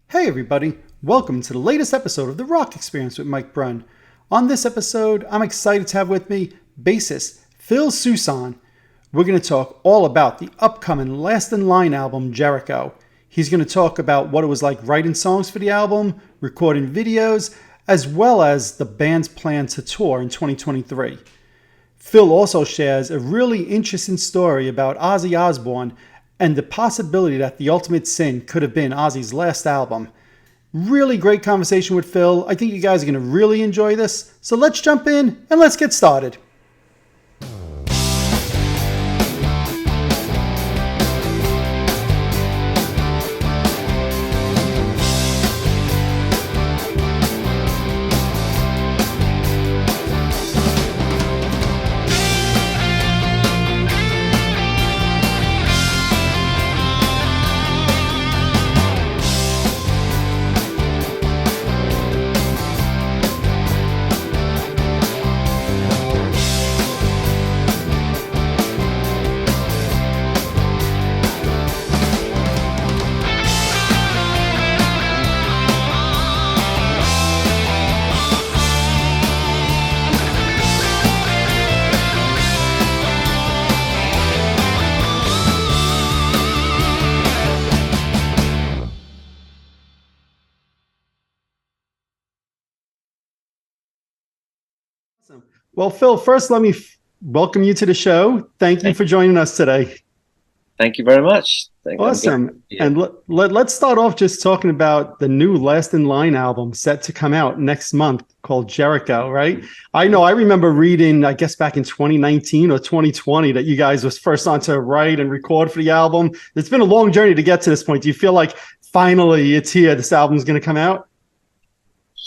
Hey everybody, welcome to the latest episode of The Rock Experience with Mike Brunn. On this episode, I'm excited to have with me bassist Phil Soussan. We're going to talk all about the upcoming Last in Line album, Jericho. He's going to talk about what it was like writing songs for the album, recording videos, as well as the band's plan to tour in 2023. Phil also shares a really interesting story about Ozzy Osbourne and the possibility that The Ultimate Sin could have been Ozzy's last album. Really great conversation with Phil. I think you guys are going to really enjoy this. So let's jump in and let's get started. Awesome. Well, Phil, first let me welcome you to the show. Thank you Thank, for joining us today. thank you very much. I'm glad to Awesome. be here. And let's start off just talking about the new Last in Line album set to come out next month called Jericho, right? I remember reading, I guess back in 2019 or 2020, that you guys was first on to write and record for the album. It's been a long journey to get to this point. Do you feel like finally it's here, this album's going to come out?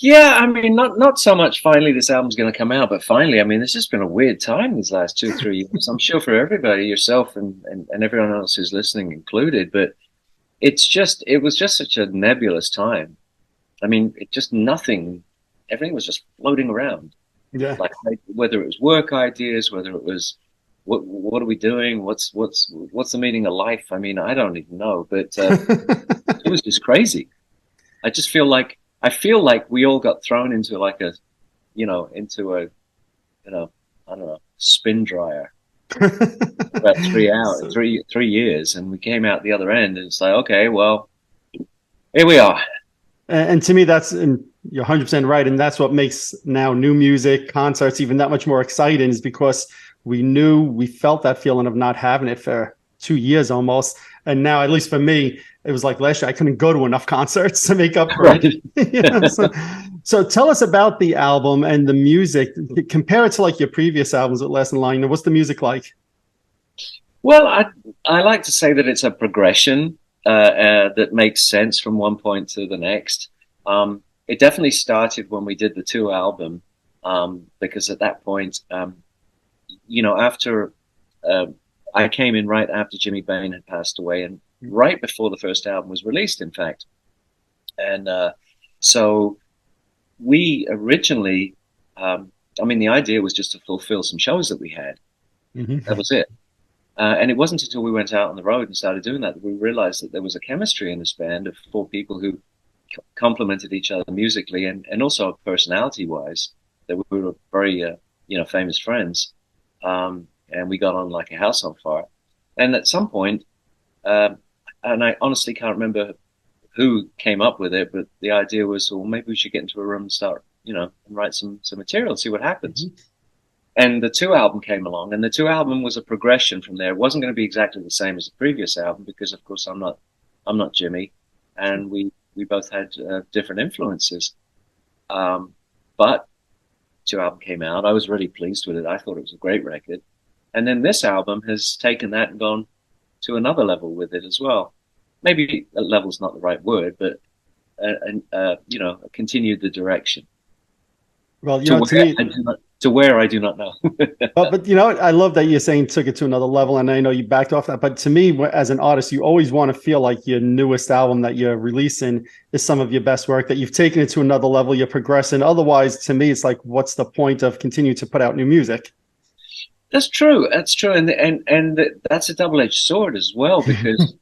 Yeah, I mean, not so much finally this album's going to come out, but finally, I mean, it's just been a weird time these last 2, 3 years. I'm sure for everybody, yourself and everyone else who's listening included, but it was just such a nebulous time. I mean, it just nothing, everything was just floating around. Yeah. Like whether it was work ideas, whether it was what are we doing? What's the meaning of life? I mean, I don't even know, but it was just crazy. I just I feel like we all got thrown into like into a, I don't know, spin dryer for about 3 hours, So, 3 years, and we came out the other end, and it's like, okay, well, here we are. and to me, and you're 100% right. And that's what makes now new music, concerts, even that much more exciting, is because we felt that feeling of not having it for 2 years almost. And now, at least for me, it was like last year, I couldn't go to enough concerts to make up for Right. it. So tell us about the album and the music. Compare it to like your previous albums with Last in Line. What's the music like? Well, I like to say that it's a progression that makes sense from one point to the next. It definitely started when we did the two album, because at that point, after uh, I came in right after Jimmy Bain had passed away, and right before the first album was released, in fact. And so we originally, I mean, the idea was just to fulfill some shows that we had. That Mm-hmm. was it. And it wasn't until we went out on the road and started doing that we realized that there was a chemistry in this band of four people who complemented each other musically and also personality wise. That we were very, famous friends. And we got on like a house on fire. And at some point, uh, and I honestly can't remember who came up with it, but the idea was, well, maybe we should get into a room and start, and write some material, see what happens. Mm-hmm. And the two album came along, and the two album was a progression from there. It wasn't going to be exactly the same as the previous album because, of course, I'm not Jimmy, and we both had different influences. But two album came out. I was really pleased with it. I thought it was a great record. And then this album has taken that and gone to another level with it as well. Maybe a level's not the right word, but continued the direction Well, to to where me, I do not know. but I love that you're saying took it to another level, and I know you backed off that. But to me, as an artist, you always want to feel like your newest album that you're releasing is some of your best work, that you've taken it to another level, you're progressing. Otherwise, to me, it's like, what's the point of continuing to put out new music? That's true. That's true, and that's a double-edged sword as well because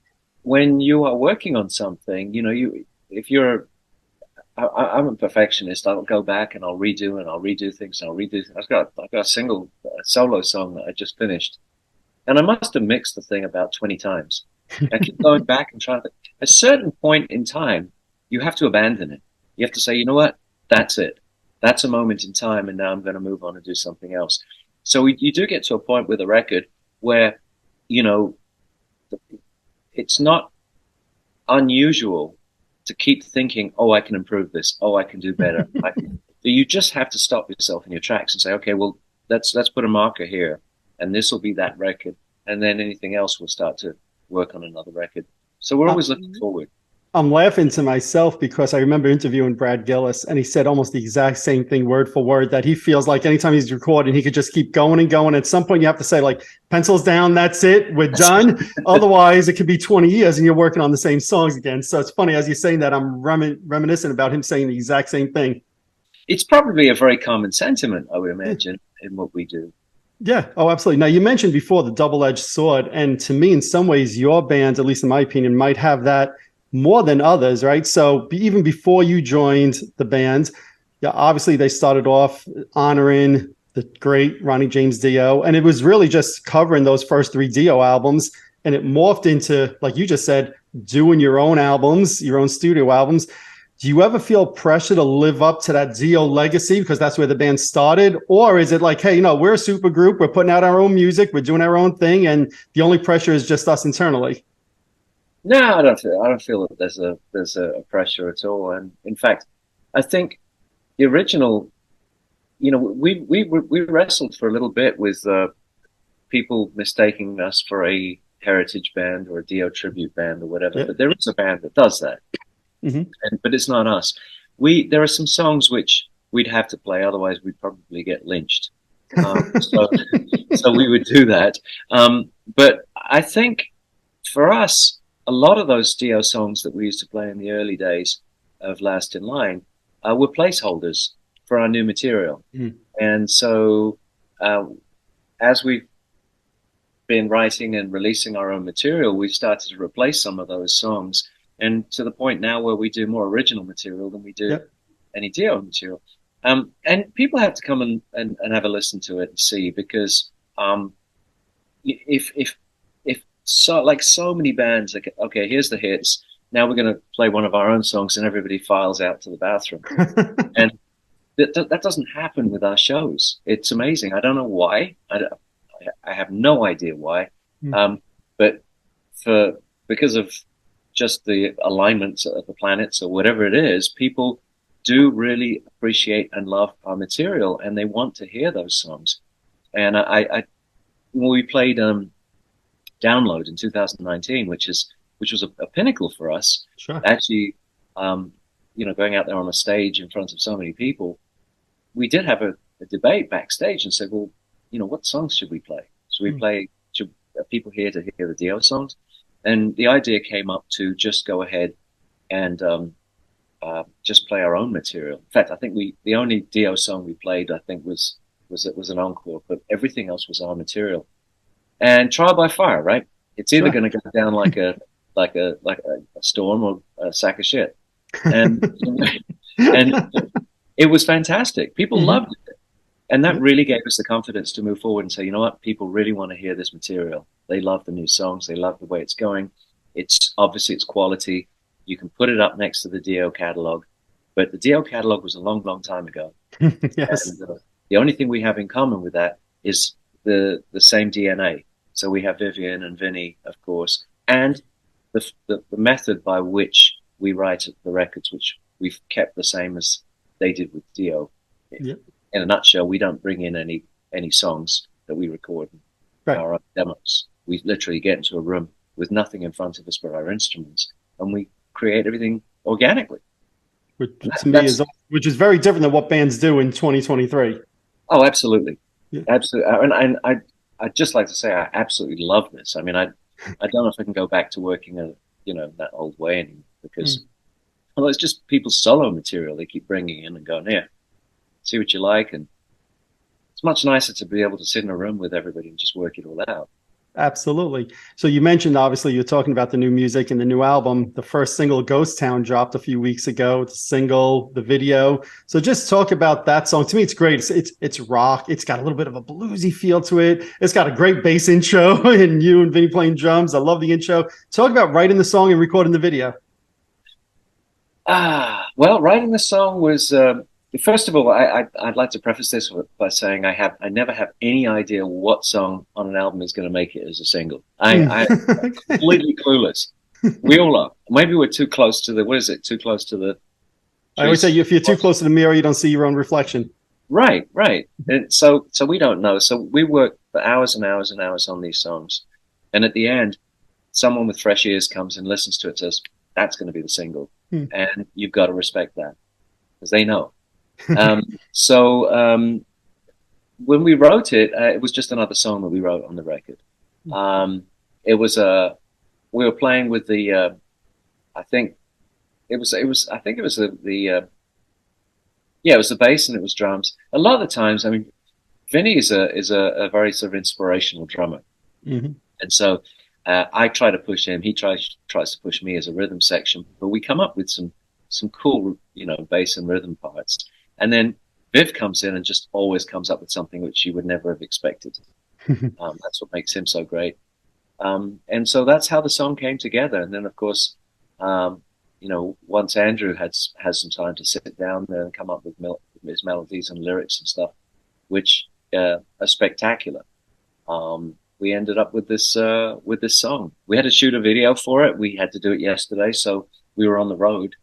when you are working on something, if you're, I'm a perfectionist. I'll go back and I'll redo and I'll redo things and I'll redo. I've got a solo song that I just finished, and I must have mixed the thing about 20 times. I keep going back and trying to. At a certain point in time, you have to abandon it. You have to say, you know what, that's it. That's a moment in time, and now I'm going to move on and do something else. So you do get to a point with a record where, you know, it's not unusual to keep thinking, oh, I can improve this. Oh, I can do better. You just have to stop yourself in your tracks and say, okay, well, let's put a marker here, and this will be that record, and then anything else will start to work on another record. So we're always looking forward. I'm laughing to myself because I remember interviewing Brad Gillis, and he said almost the exact same thing, word for word, that he feels like anytime he's recording, he could just keep going and going. At some point, you have to say, like, pencils down, that's it, we're done. Otherwise, it could be 20 years and you're working on the same songs again. So it's funny, as you're saying that, I'm reminiscent about him saying the exact same thing. It's probably a very common sentiment, I would imagine, in what we do. Yeah. Oh, absolutely. Now, you mentioned before the double-edged sword, and to me, in some ways, your band, at least in my opinion, might have that more than others, right? So even before you joined the band, yeah, obviously they started off honoring the great Ronnie James Dio, and it was really just covering those first three Dio albums, and it morphed into, like you just said, doing your own albums, your own studio albums. Do you ever feel pressure to live up to that Dio legacy because that's where the band started? Or is it like, hey, we're a super group, we're putting out our own music, we're doing our own thing, and the only pressure is just us internally? No, I don't feel that there's a pressure at all. And in fact, I think the original, we wrestled for a little bit with people mistaking us for a heritage band or a Dio tribute band or whatever. Yeah. But there is a band that does that, but it's not us. There are some songs which we'd have to play, otherwise we'd probably get lynched. So so we would do that. But I think for us, a lot of those Dio songs that we used to play in the early days of Last in Line were placeholders for our new material. And so as we've been writing and releasing our own material, we've started to replace some of those songs. And to the point now where we do more original material than we do any Dio material. And people have to come and have a listen to it and see, because if so many bands, like, okay, here's the hits. Now we're going to play one of our own songs, and everybody files out to the bathroom. And that doesn't happen with our shows. It's amazing. I don't know why. I have no idea why. But because of just the alignments of the planets or whatever it is, people do really appreciate and love our material, and they want to hear those songs. And when we played Download in 2019, which was a pinnacle for us. Sure. Actually, going out there on a stage in front of so many people, we did have a debate backstage and said, well, what songs should we play? Should people here to hear the Dio songs? And the idea came up to just go ahead and just play our own material. In fact, I think the only Dio song we played, I think, was an encore, but everything else was our material. And trial by fire, right? It's either going to go down like a storm or a sack of shit. And it was fantastic. People loved it. And that really gave us the confidence to move forward and say, you know what, people really want to hear this material. They love the new songs. They love the way it's going. It's obviously it's quality. You can put it up next to the Dio catalog, but the Dio catalog was a long, long time ago. Yes. And, the only thing we have in common with that is the same DNA. So we have Vivian and Vinny, of course, and the method by which we write the records, which we've kept the same as they did with Dio. Yep. In a nutshell, we don't bring in any songs that we record in our own demos. We literally get into a room with nothing in front of us but our instruments, and we create everything organically. Which is very different than what bands do in 2023. Oh, absolutely. Yeah. Absolutely. And I'd just like to say I absolutely love this. I mean, I don't know if I can go back to working that old way anymore, because well, it's just people's solo material they keep bringing in and going, here, see what you like. And it's much nicer to be able to sit in a room with everybody and just work it all out. Absolutely. So you mentioned obviously you're talking about the new music and the new album. The first single, Ghost Town, dropped a few weeks ago. The single, the video. So just talk about that song. To me, it's great. It's rock. It's got a little bit of a bluesy feel to it. It's got a great bass intro, and you and Vinny playing drums. I love the intro. Talk about writing the song and recording the video. Well, writing the song was first of all, I'd like to preface this by saying I never have any idea what song on an album is going to make it as a single. I'm Okay. completely clueless. We all are. Maybe we're too close to the what is it? Too close to the I always say trees. if you're too close to the mirror, you don't see your own reflection. Right, right. And so we don't know. So we work for hours and hours and hours on these songs, and at the end, someone with fresh ears comes and listens to it, says that's going to be the single, Hmm. and you've got to respect that because they know. Um, so when we wrote it, it was just another song that we wrote on the record. Um, it was we were playing with the I think it was I think it was the yeah, it was the bass and it was drums. A lot of the times, I mean, Vinny is a very sort of inspirational drummer, Mhm. and so I try to push him. He tries to push me as a rhythm section, but we come up with some cool, bass and rhythm parts. And then Viv comes in and just always comes up with something which you would never have expected. That's what makes him so great. And so that's how the song came together. And then, of course, once Andrew has some time to sit down there and come up with his melodies and lyrics and stuff, which are spectacular. We ended up with this song. We had to shoot a video for it. We had to do it yesterday, so we were on the road,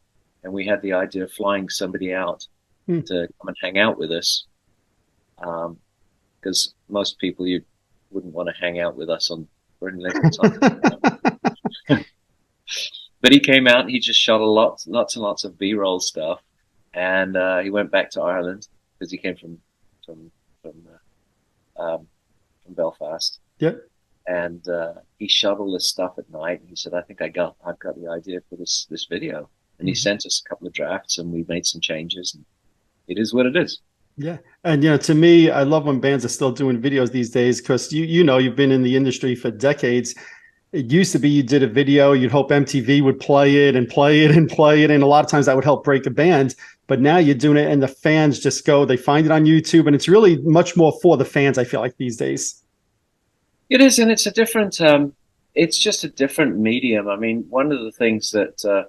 and we had the idea of flying somebody out Hmm. to come and hang out with us, because most people you wouldn't want to hang out with us on for any length of time. But he came out and he just shot lots and lots of B-roll stuff, and he went back to Ireland because he came from from from Belfast, Yep. and he shot all this stuff at night. And he said, "I think I've got the idea for this video." And he Mhm. sent us a couple of drafts, and we made some changes. And it is what it is. Yeah. And to me, I love when bands are still doing videos these days because you've been in the industry for decades. It used to be you did a video, you'd hope MTV would play it and play it and play it. And a lot of times that would help break a band. But now you're doing it and the fans just go, they find it on YouTube. And it's really much more for the fans, I feel like, these days. It is, and it's a different. It's just a different medium. I mean, one of the things that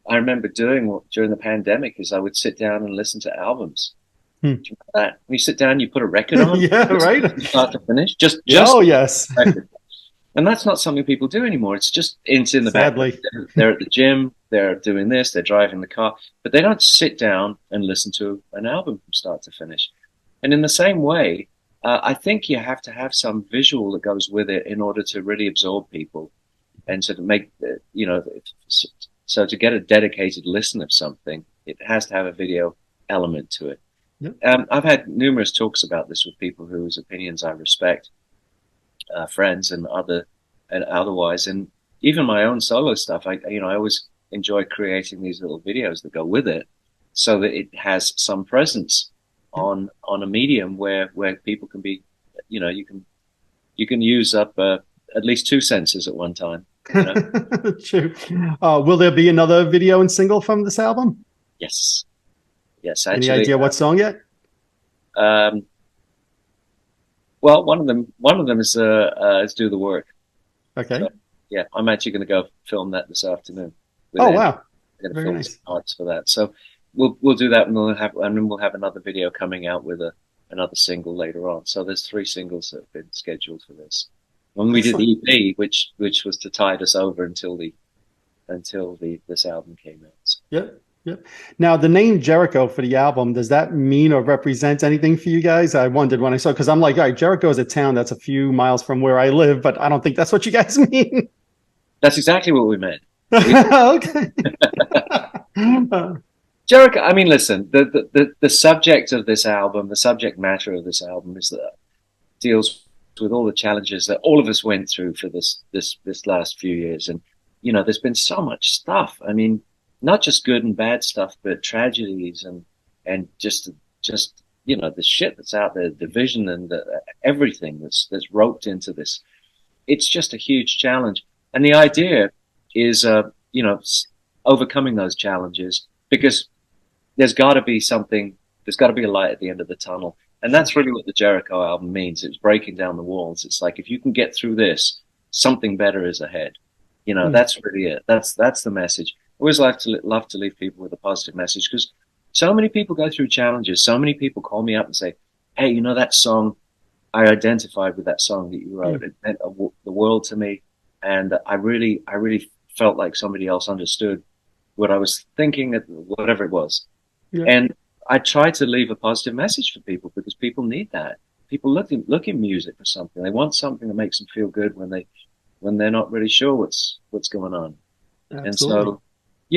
I remember doing during the pandemic is I would sit down and listen to albums. Hmm. Do you remember that? When you sit down, you put a record on, Yeah, listen right. to it from start to finish, just Yeah, just oh, yes. the record. And that's not something people do anymore. It's in the background. Sadly. They're at the gym, they're doing this, they're driving the car, but they don't sit down and listen to an album from start to finish. And in the same way, I think you have to have some visual that goes with it in order to really absorb people and to make, so to get a dedicated listen of something, it has to have a video element to it. Yep. I've had numerous talks about this with people whose opinions I respect, friends and otherwise, and even my own solo stuff. I always enjoy creating these little videos that go with it, so that it has some presence Yep. on a medium where people can be, you can use up at least two senses at one time. You know? True. Will there be another video and single from this album? Yes, yes, Any actually. idea what song yet? Um, well, one of them is Do the Work. Okay. So yeah, I'm actually going to go film that this afternoon with Oh, Andrew. wow. We're going to Very film nice. some parts for that. So we'll do that, and then we'll have another video coming out with another single later on. So there's three singles that have been scheduled for this. When we did Excellent. the EP, which was to tide us over until this album came out. So, Yep. Yep. Now, the name Jericho for the album, does that mean or represent anything for you guys? I wondered when I saw, because I'm like, all right, Jericho is a town that's a few miles from where I live, but I don't think that's what you guys mean. that's exactly what we meant. We, Okay. Jericho. I mean, listen, the subject of this album, the subject matter of this album is that deals with all the challenges that all of us went through for this last few years, and there's been so much stuff. I mean, not just good and bad stuff, but tragedies and just the shit that's out there, division and everything that's roped into this it's just a huge challenge. And the idea is, overcoming those challenges because there's got to be something, there's got to be a light at the end of the tunnel. And Sure. that's really what the Jericho album means. It's breaking down the walls. It's like, if you can get through this, something better is ahead. Mm. That's really it. That's the message. I always love to leave people with a positive message because so many people go through challenges. So many people call me up and say, "Hey, that song, I identified with that song that you wrote. Mm. It meant the world to me, and I really felt like somebody else understood what I was thinking, whatever it was." Yeah. And I try to leave a positive message for people because people need that. People look in music for something. They want something that makes them feel good when they're not really sure what's going on. And Absolutely.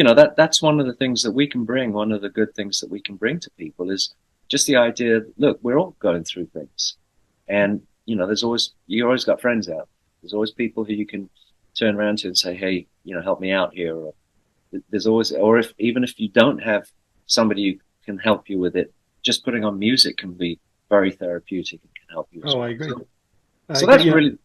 so, that's one of the things that we can bring. One of the good things that we can bring to people is just the idea. Look, we're all going through things, and you always got friends out. There's always people who you can turn around to and say, "Hey, help me out here." Or there's always, or if even if you don't have somebody who can help you with it, just putting on music can be very therapeutic and can help you as Oh, I well. agree. So I agree.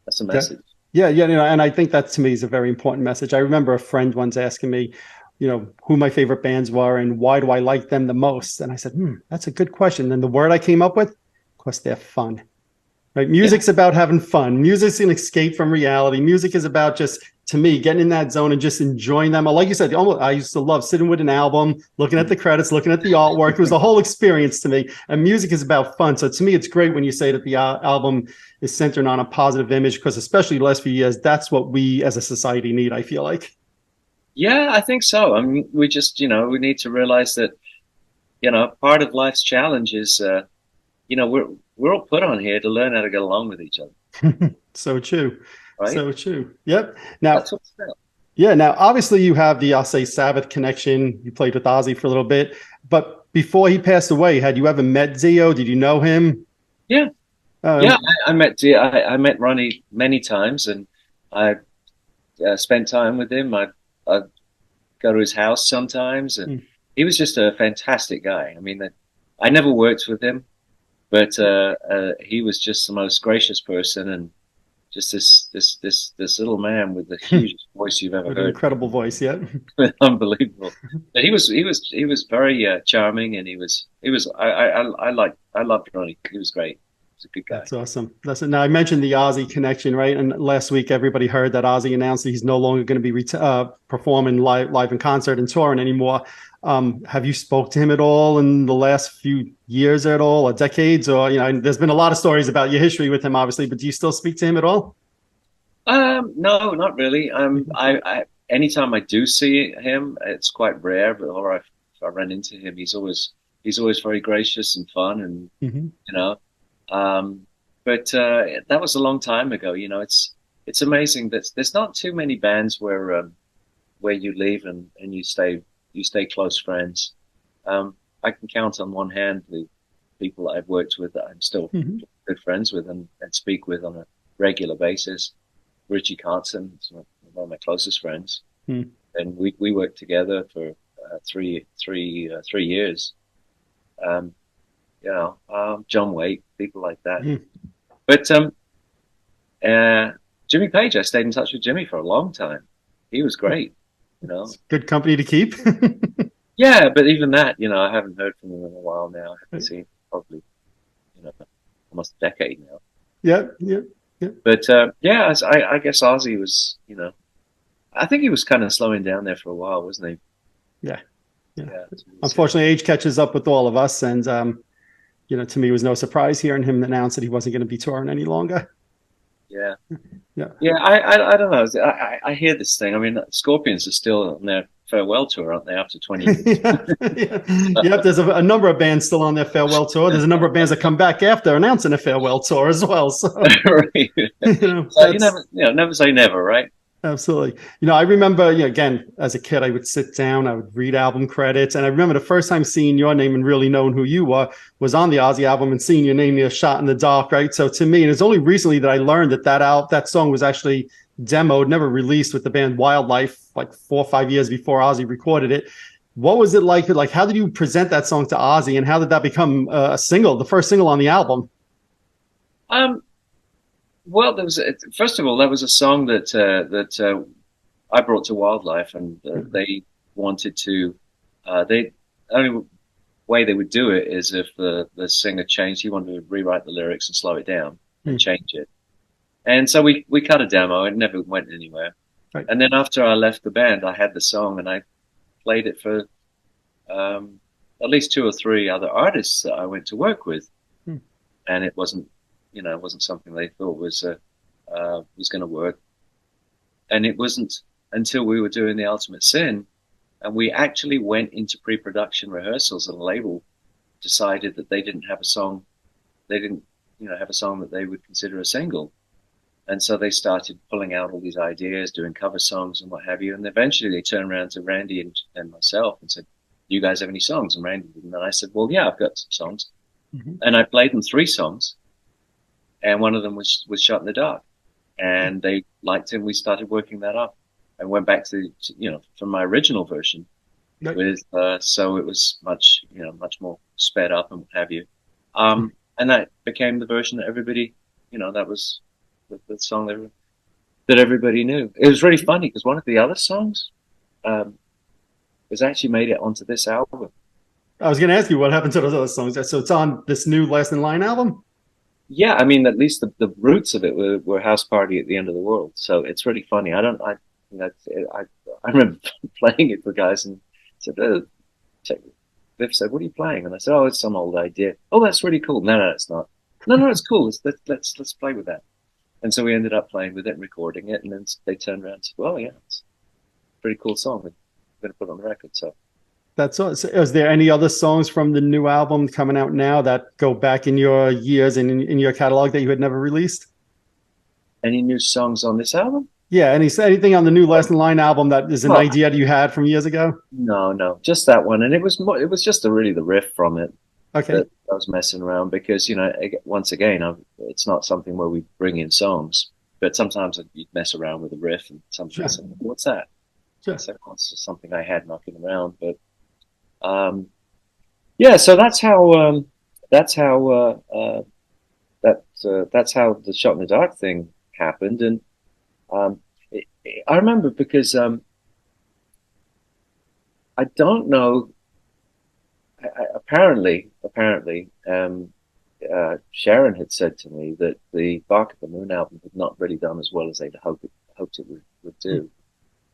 that's a Yeah. message. Yeah, yeah, and I think that to me is a very important message. I remember a friend once asking me, who my favorite bands were and why do I like them the most? And I said, that's a good question. And the word I came up with, of course, they're fun. Right? Yeah, Music's about having fun. Music's an escape from reality. Music is about just, to me, getting in that zone and just enjoying them. Like you said, I used to love sitting with an album, looking at the credits, looking at the artwork. It was a whole experience to me. And music is about fun. So to me, it's great when you say that the album is centered on a positive image, because especially the last few years, that's what we as a society need, I feel like. yeah, I think so. I mean, we just, we need to realize that, part of life's challenge is, we're all put on here to learn how to get along with each other, So true. right? So true. Yep. Now, That's what's about. yeah, now obviously you have the, I'll say, Sabbath connection. You played with Ozzy for a little bit, but before he passed away, had you ever met Zio? Did you know him? Yeah, yeah. Um, I met Ronnie many times, and I spent time with him. I go to his house sometimes, and mm, he was just a fantastic guy. I mean, I never worked with him, but he was just the most gracious person, and just this little man with the hugest voice you've ever with an heard. incredible voice, yeah. Unbelievable. But he was very charming, and I loved Ronnie. He was great. He was a good guy. That's awesome. Listen, now I mentioned the Ozzy connection, right? And last week, everybody heard that Ozzy announced that he's no longer going to be performing live in concert and touring anymore. Have you spoke to him at all in the last few years at all, or decades? Or there's been a lot of stories about your history with him, obviously, but do you still speak to him at all? No, not really. Mhm. Anytime I do see him, it's quite rare, but if I run into him, he's always very gracious and fun, and Mhm. you know. Um, but that was a long time ago. It's amazing that there's not too many bands where you leave and you stay close friends. I can count on one hand the people that I've worked with that I'm still Mhm. good friends with and speak with on a regular basis. Richie Carson is one of my closest friends, Mhm. and we worked together for 3 years. Um, John Waite, people like that. Mhm. But uh, Jimmy Page, I stayed in touch with Jimmy for a long time. He was great, you know. It's good company to keep. Yeah, but even that, I haven't heard from him in a while now. I haven't seen him probably, you know, almost a decade now. Yeah, yeah, yeah, But yeah, I guess Ozzy was, I think he was kind of slowing down there for a while, wasn't he? yeah, yeah. Yeah. Unfortunately, age catches up with all of us, and to me, it was no surprise hearing him announce that he wasn't going to be touring any longer. Yeah. Yeah. Yeah. I don't know. I hear this thing. I mean, Scorpions are still on their farewell tour, aren't they? After 20 years. Yeah, yeah. Yep. There's a number of bands still on their farewell tour. There's a number of bands that come back after announcing a farewell tour as well. So, Right. So you that's never say never, right? absolutely. I remember, again, as a kid, I would sit down, I would read album credits. And I remember the first time seeing your name and really knowing who you were was on the Ozzy album and seeing your name near Shot in the Dark, right? So to me, and it's only recently that I learned that song was actually demoed, never released with the band Wildlife, like 4 or 5 years before Ozzy recorded it. What was it like? Like, how did you present that song to Ozzy, and how did that become a single, the first single on the album? Um, Well, first of all, there was a song that I brought to Wildlife, and they wanted to. They only way they would do it is if the singer changed. He wanted to rewrite the lyrics and slow it down and Hmm. change it. And so we cut a demo. It never went anywhere. Right. And then after I left the band, I had the song and I played it for um, at least two or three other artists that I went to work with, Hmm. and it wasn't, it wasn't something they thought was going to work. And it wasn't until we were doing the Ultimate Sin, and we actually went into pre-production rehearsals, and the label decided that they didn't have a song, they didn't, have a song that they would consider a single. And so they started pulling out all these ideas, doing cover songs and what have you. And eventually they turned around to Randy and myself and said, "Do you guys have any songs?" And Randy did. And I said, "Well, yeah, I've got some songs." Hmm. And I played them three songs, and one of them was Shot in the Dark. And they liked it. We started working that up and went back to from my original version Right. with, so it was much more sped up and what have you. And that became the version that everybody, that was the song that everybody knew. It was really funny because one of the other songs um, was actually made it onto this album. I was going to ask you what happened to those other songs. So it's on this new Last in Line album. Yeah, I mean, at least the roots of it were House Party at the End of the World. So it's really funny. You know, I, I remember playing it for guys and said, check. Viv said, "What are you playing?" And I said, "Oh, it's some old idea." "Oh, that's really cool." "No, no, it's not." "No, no, it's cool. Let's play with that." And so we ended up playing with it and recording it. And then they turned around and said, "Well, yeah, it's a pretty cool song. We're going to put it on the record." So That's all. So is there any other songs from the new album coming out now that go back in your years and in your catalog that you had never released? any new songs on this album? Yeah, anything on the new Last in Line album that is an Well, idea that you had from years ago? no, no, just that one. And it was just really the riff from it Okay, that I was messing around because, once again, it's not something where we bring in songs, but sometimes you mess around with the riff and sure, sometimes, what's that? I sure. said, "Well, it's just something I had knocking around." But, um, yeah, so that's how, that's how the Shot in the Dark thing happened. And, um, I remember because, I don't know, apparently, Sharon had said to me that the Bark of the Moon album had not really done as well as they'd hoped it would do.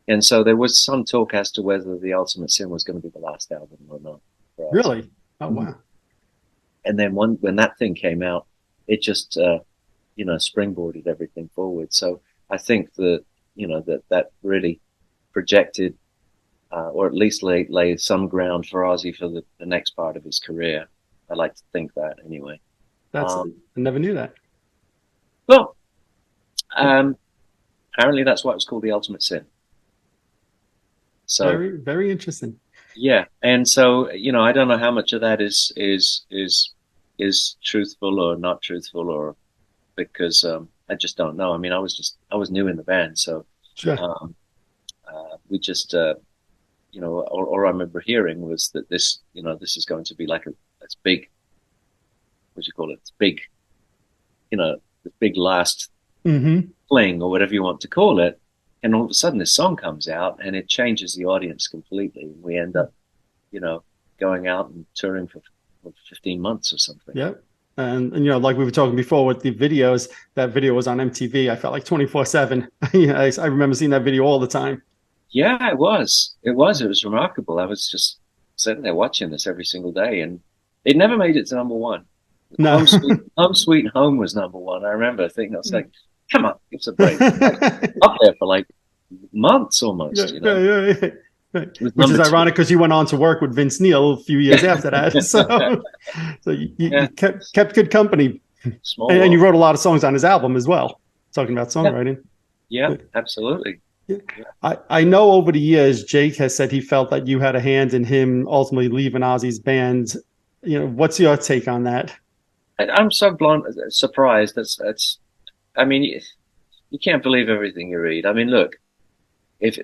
And so there was some talk as to whether the Ultimate Sin was going to be the last album or not for us. Really? Oh wow. And then when that thing came out, it just springboarded everything forward. So I think that that really projected, or at least lay some ground for Ozzy for the next part of his career. I like to think that anyway. That's I Um, never knew that. well, um, apparently that's why it was called the Ultimate Sin. So Very, very interesting. yeah, and so I don't know how much of that is truthful or not truthful, or because I just don't know. I mean, I was new in the band, so Sure. um, we just all I remember hearing was that this is going to be like it's big. What do you call it? It's big, the big last Mm-hmm. fling or whatever you want to call it. And all of a sudden, this song comes out and it changes the audience completely. And we end up, you know, going out and touring for 15 months or something. Yep. And like we were talking before with the videos, that video was on MTV. I felt like 24/7. I remember seeing that video all the time. Yeah, it was. It was remarkable. I was just sitting there watching this every single day, and it never made it to number one. No. Home Sweet Home was number one. I remember thinking, I was like, come on, give us a break. Like, up there for like months Yeah, almost, yeah, yeah, yeah. Right. It was Which is number two. ironic because you went on to work with Vince Neil a few years after that. So you Yeah, kept good company, small and you world. wrote a lot of songs on his album as well. Talking about Yeah, songwriting. yeah, absolutely. Yeah. Yeah. I know over the years, Jake has said he felt that you had a hand in him ultimately leaving Ozzy's band. What's your take on that? I'm so surprised. I mean, you can't believe everything you read. I mean, look, if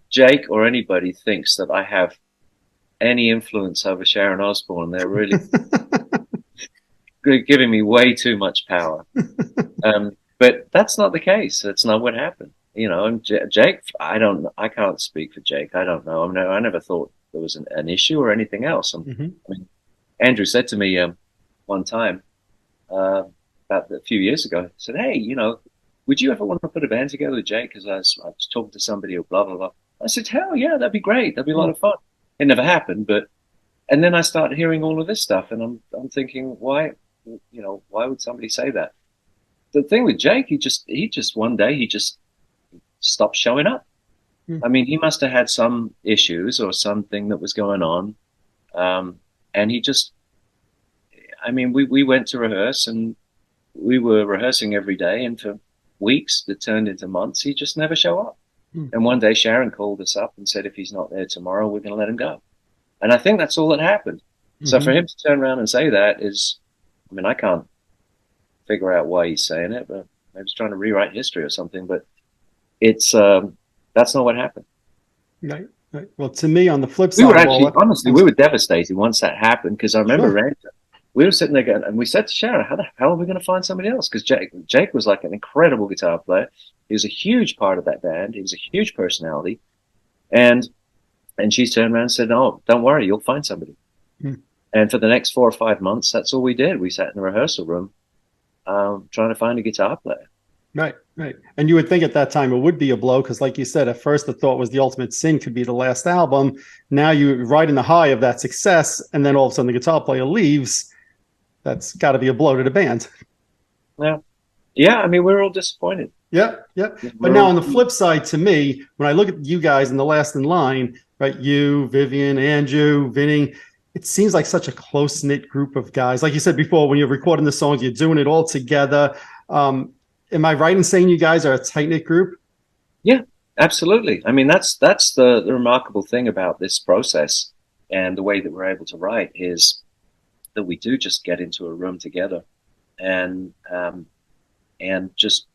Jake or anybody thinks that I have any influence over Sharon Osbourne, they're really giving me way too much power. But that's not the case. That's not what happened. You know, and Jake, I can't speak for Jake. I don't know. I mean, I never thought there was an issue or anything else. Hmm. I mean, Andrew said to me one time about a few years ago, he said, "Hey, you know, would you ever want to put a band together with Jake?" Because I was talking to somebody or blah blah blah. I said, "Hell yeah, that'd be great. That'd be a lot of fun." It never happened, but and then I start hearing all of this stuff, and I'm thinking, why, you know, why would somebody say that? The thing with Jake, he just one day he just stopped showing up. Mm. I mean, he must have had some issues or something that was going on, and he just, I mean, we went to rehearse and we were rehearsing every day, and for weeks that turned into months, he just never show up. Mm. And one day Sharon called us up and said, if he's not there tomorrow, we're going to let him go. And I think that's all that happened. So for Hmm. him to turn around and say that is, I mean, I can't figure out why he's saying it, but maybe he's trying to rewrite history or something. But it's that's not what happened. Right. Right. Well, to me, on the flip We were side of all actually, that, honestly, we were devastated once that happened because I remember sure. we were sitting there going, and we said to Sharon, "How the hell are we going to find somebody else?" Because Jake was like an incredible guitar player. He was a huge part of that band. He was a huge personality, and she turned around and said, "Oh, don't worry, you'll find somebody." Mm. And for the next 4 or 5 months, that's all we did. We sat in the rehearsal room, trying to find a guitar player. Right, right. And you would think at that time it would be a blow because, like you said, at first the thought was the Ultimate Sin could be the last album. Now you're riding the high of that success, and then all of a sudden the guitar player leaves. That's got to be a blow to the band. Yeah, yeah. I mean, we're all disappointed. Yeah, yeah. But We're now on all, the flip side, to me, when I look at you guys in the last in line, right, you, Vivian, Andrew, Vinny, it seems like such a close knit group of guys. Like you said before, when you're recording the songs, you're doing it all together. Um, am I right in saying you guys are a tight knit group? yeah, absolutely. I mean, that's the remarkable thing about this process and the way that we're able to write is that we do just get into a room together and just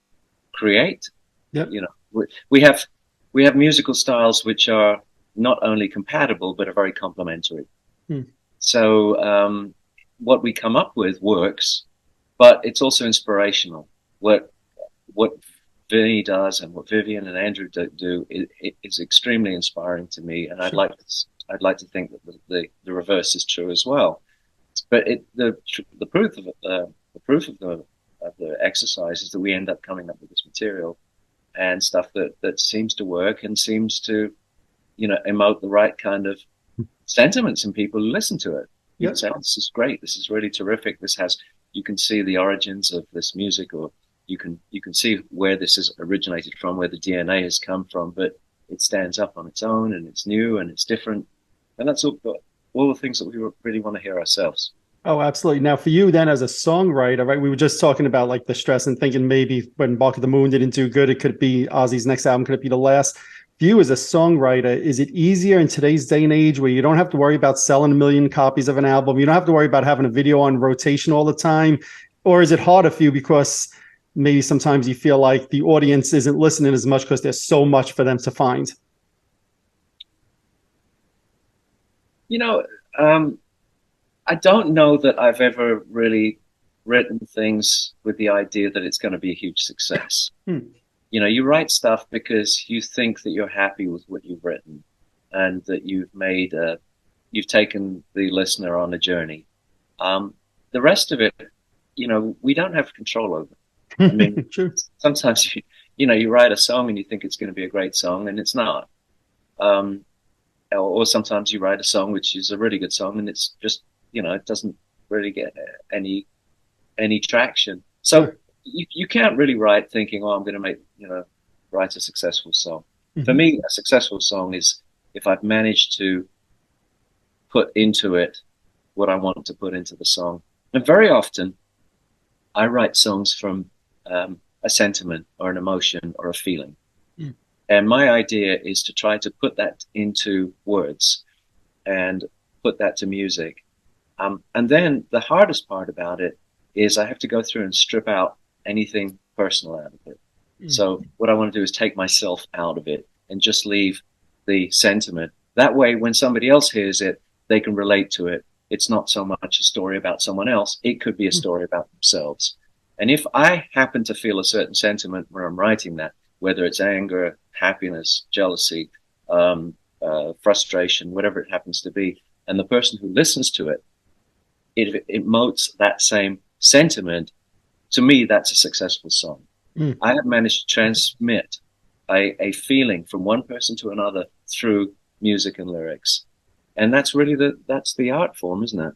create. Yep. You know, we have musical styles which are not only compatible but are very complementary. Hmm. So what we come up with works, but it's also inspirational. What Vinny does and what Vivian and Andrew do is extremely inspiring to me, and Sure. I'd like to think that the reverse is true as well. But the proof of the proof of the exercise is that we end up coming up with this material and stuff that seems to work and seems to, you know, emote the right kind of sentiments in people who listen to it. You can Yep. say, "Oh, this is great. This is really terrific. This has." You can see the origins of this music, or you can see where this has originated from, where the DNA has come from. But it stands up on its own, and it's new, and it's different, and that's all the things that we really want to hear ourselves. Oh, absolutely. Now, for you, then, as a songwriter, right? We were just talking about like the stress and thinking maybe when Bark of the Moon didn't do good, it could be Ozzy's next album, could it be the last? For you, as a songwriter, is it easier in today's day and age where you don't have to worry about selling a million copies of an album? You don't have to worry about having a video on rotation all the time? Or is it harder for you because maybe sometimes you feel like the audience isn't listening as much because there's so much for them to find? You know, um, I don't know that I've ever really written things with the idea that it's going to be a huge success. Hmm. You know, you write stuff because you think that you're happy with what you've written and that you've taken the listener on a journey. The rest of it, you know, we don't have control over. I mean, True. sometimes you know, you write a song and you think it's going to be a great song and it's not. Um, or sometimes you write a song which is a really good song and it's just, you know, it doesn't really get any traction. So Sure. you can't really write thinking, oh, I'm going to make, you know, write a successful song. For Hmm. me, a successful song is if I've managed to put into it what I want to put into the song. And very often I write songs from a sentiment or an emotion or a feeling. Hmm. And my idea is to try to put that into words and put that to music. And then the hardest part about it is I have to go through and strip out anything personal out of it. Hmm. So what I want to do is take myself out of it and just leave the sentiment. That way, when somebody else hears it, they can relate to it it's not so much a story about someone else. It could be a story about themselves. And if I happen to feel a certain sentiment when I'm writing that, whether it's anger, happiness, jealousy, frustration, whatever it happens to be, and the person who listens to it, it emotes that same sentiment, to me, that's a successful song. Mm. I have managed to transmit a feeling from one person to another through music and lyrics. And that's really that's the art form, isn't it?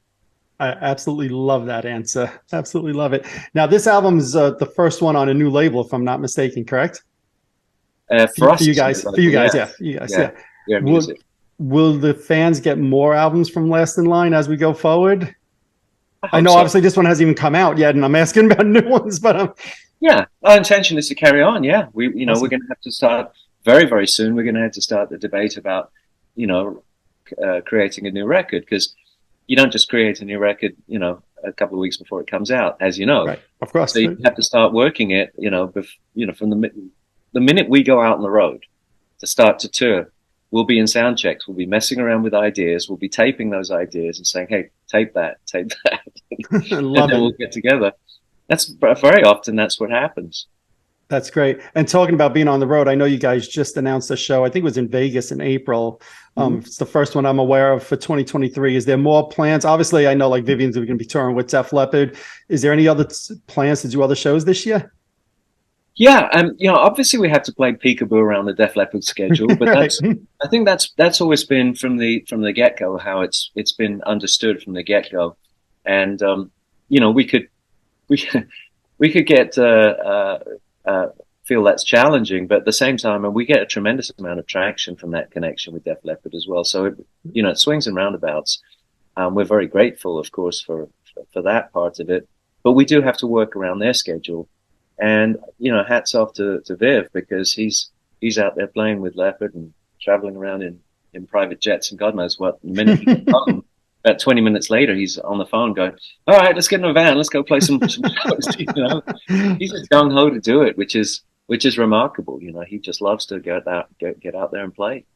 I absolutely love that answer. Absolutely love it. Now, this album is the first one on a new label, if I'm not mistaken, correct? For For us, you it's a guys, new label, yeah, yeah, for you guys, yeah, yeah. yeah, Will music. will the fans get more albums from Last in Line as we go forward? I I hope know so. obviously this one hasn't even come out yet, and I'm asking about new ones, but Yeah, our intention is to carry on. Yeah, we're awesome. going to have to start very, very soon. We're going to have to start the debate about, you know, creating a new record, because you don't just create a new record, a couple of weeks before it comes out, as you know. Right, of So course. you have to start working it, from the minute we go out on the road to start to tour, we'll be in sound checks. We'll be messing around with ideas. We'll be taping those ideas and saying, "Hey, tape that, and Love then it. we'll get together." That's very often that's what happens. That's great. And talking about being on the road, I know you guys just announced a show. I think it was in Vegas in April. Mm-hmm. It's the first one I'm aware of for 2023. Is there more plans? Obviously, I know like Vivian's going to be touring with Def Leppard. Is there any other plans to do other shows this year? Yeah, and obviously we have to play peekaboo around the Def Leppard schedule, but Right. I think that's always been from the get go how it's been understood from the get go, and we could we we could get feel that's challenging, but at the same time, and we get a tremendous amount of traction from that connection with Def Leppard as well. So it swings and roundabouts. We're very grateful, of course, for that part of it, but we do have to work around their schedule. And hats off to Viv, because he's out there playing with Leopard and traveling around in private jets and God knows what. The minute he gets home, about 20 minutes later, he's on the phone going, "All right, let's get in a van, let's go play some shows." He's just gung ho to do it, which is remarkable. He just loves to get out there and play.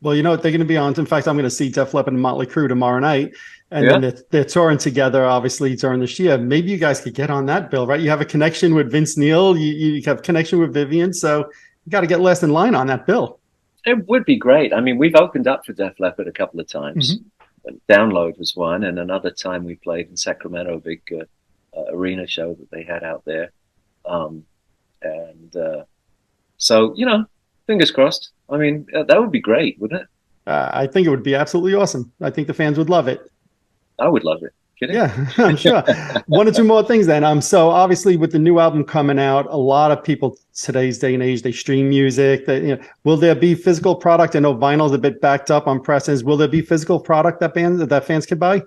Well, you know what? They're going to be on. In fact, I'm going to see Def Leppard and Motley Crue tomorrow night. And then Yeah. they're touring together, obviously, during this year. Maybe you guys could get on that bill, right? You have a connection with Vince Neil. You have a connection with Vivian. So you got to get Last in Line on that bill. It would be great. I mean, we've opened up for Def Leppard a couple of times. Mm-hmm. Download was one, and another time we played in Sacramento, a big arena show that they had out there. And so, fingers crossed. I mean, that would be great, wouldn't it? I think it would be absolutely awesome. I think the fans would love it. I would love it. Kidding? Yeah, I'm sure. One or two more things then. So obviously with the new album coming out, a lot of people today's day and age, they stream music. Will there be physical product? I know vinyl's a bit backed up on presses. Will there be physical product that fans could buy?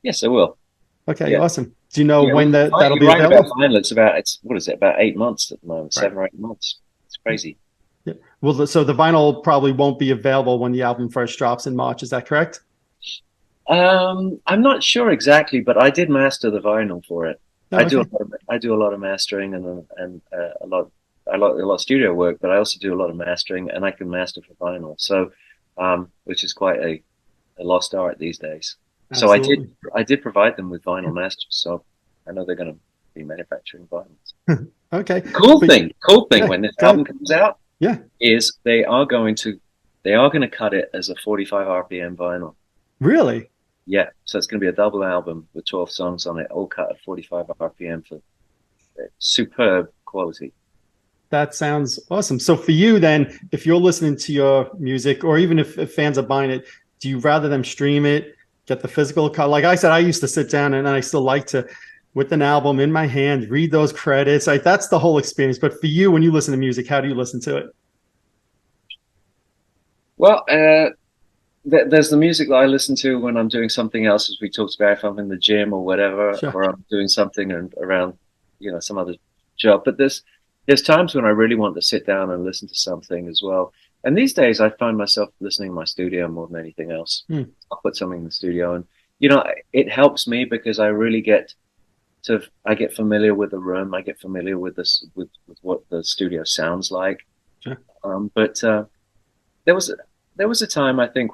Yes, I will. Okay, Yeah. awesome. Do you know Yeah, when that'll you're be right about available? vinyl. It's what is it? About 8 months at the moment, Right. 7 or 8 months. It's crazy. Yeah. Well, so the vinyl probably won't be available when the album first drops in March. Is that correct? I'm not sure exactly, but I did master the vinyl for it. Oh, okay. I do a lot of mastering and a lot of studio work, but I also do a lot of mastering, and I can master for vinyl. So, which is quite a lost art these days. So Absolutely. I did provide them with vinyl masters. So I know they're going to be manufacturing vinyls. Okay. Cool thing Yeah, when this album good. comes out Yeah. is they are going to cut it as a 45 RPM vinyl. Really? Yeah, so it's going to be a double album with 12 songs on it, all cut at 45 RPM for superb quality. That sounds awesome. So for you then, if you're listening to your music, or even if fans are buying it, do you rather them stream it, get the physical copy? Like I said, I used to sit down and I still like to, with an album in my hand, read those credits. Like that's the whole experience. But for you, when you listen to music, how do you listen to it? Well, there's the music that I listen to when I'm doing something else, as we talked about, if I'm in the gym or whatever, Sure. or I'm doing something around, some other job. But there's times when I really want to sit down and listen to something as well. And these days, I find myself listening in my studio more than anything else. Hmm. I'll put something in the studio, and it helps me because I get familiar with the room. I get familiar with this with what the studio sounds like. Sure. But there was there was a time, I think,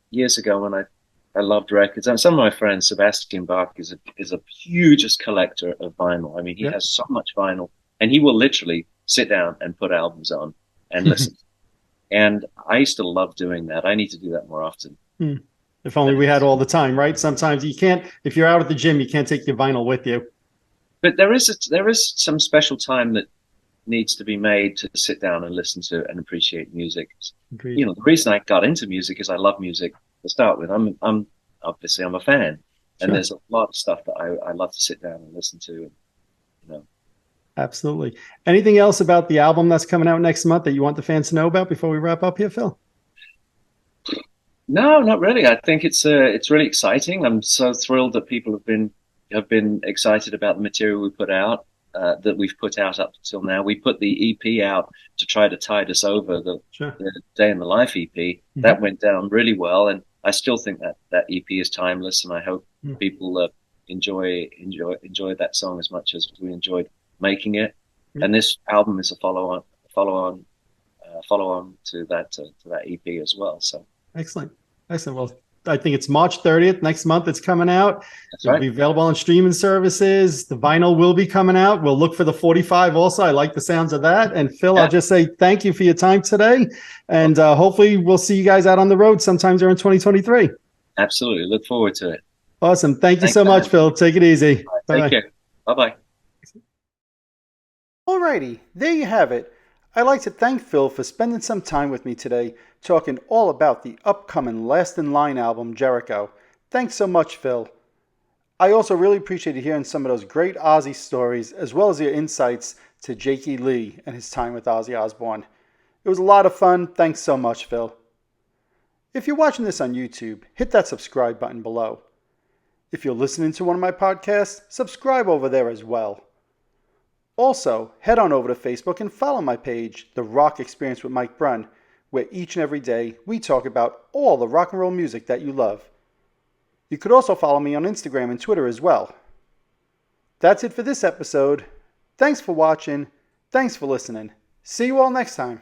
years ago when I I loved records. And some of my friends, Sebastian Bach is a hugest collector of vinyl. I mean, he Yep. has so much vinyl, and he will literally sit down and put albums on and listen. And I used to love doing that. I need to do that more often. Hmm. If only we had all the time, right? Sometimes you can't, if you're out at the gym, you can't take your vinyl with you. But there is some special time that needs to be made to sit down and listen to and appreciate music. Agreed. You know, the reason I got into music is I love music to start with. I'm obviously I'm a fan, and Sure. there's a lot of stuff that I love to sit down and listen to. You know, Absolutely. Anything else about the album that's coming out next month that you want the fans to know about before we wrap up here, Phil? no, not really. I think it's really exciting. I'm so thrilled that people have been excited about the material we put out. That we've put out up until now. We put the EP out to try to tide us over Sure. the Day in the Life EP. That went down really well, and I still think that EP is timeless. And I hope people enjoy that song as much as we enjoyed making it. And this album is a follow on to that EP as well. So Excellent. Excellent. Well, I think it's March 30th. Next month it's coming out. It'll right. be available on streaming services. The vinyl will be coming out. We'll look for the 45 also. I like the sounds of that. And Phil, I'll just say thank you for your time today. And hopefully we'll see you guys out on the road sometime during 2023. Absolutely. Look forward to it. Awesome. Thank you so much, Phil. Take it easy. Take care. Bye-bye. All righty. There you have it. I'd like to thank Phil for spending some time with me today, talking all about the upcoming Last in Line album, Jericho. Thanks so much, Phil. I also really appreciated hearing some of those great Ozzy stories, as well as your insights to Jakey Lee and his time with Ozzy Osbourne. It was a lot of fun. Thanks so much, Phil. If you're watching this on YouTube, hit that subscribe button below. If you're listening to one of my podcasts, subscribe over there as well. Also, head on over to Facebook and follow my page, The Rock Experience with Mike Brunn, where each and every day we talk about all the rock and roll music that you love. You could also follow me on Instagram and Twitter as well. That's it for this episode. Thanks for watching. Thanks for listening. See you all next time.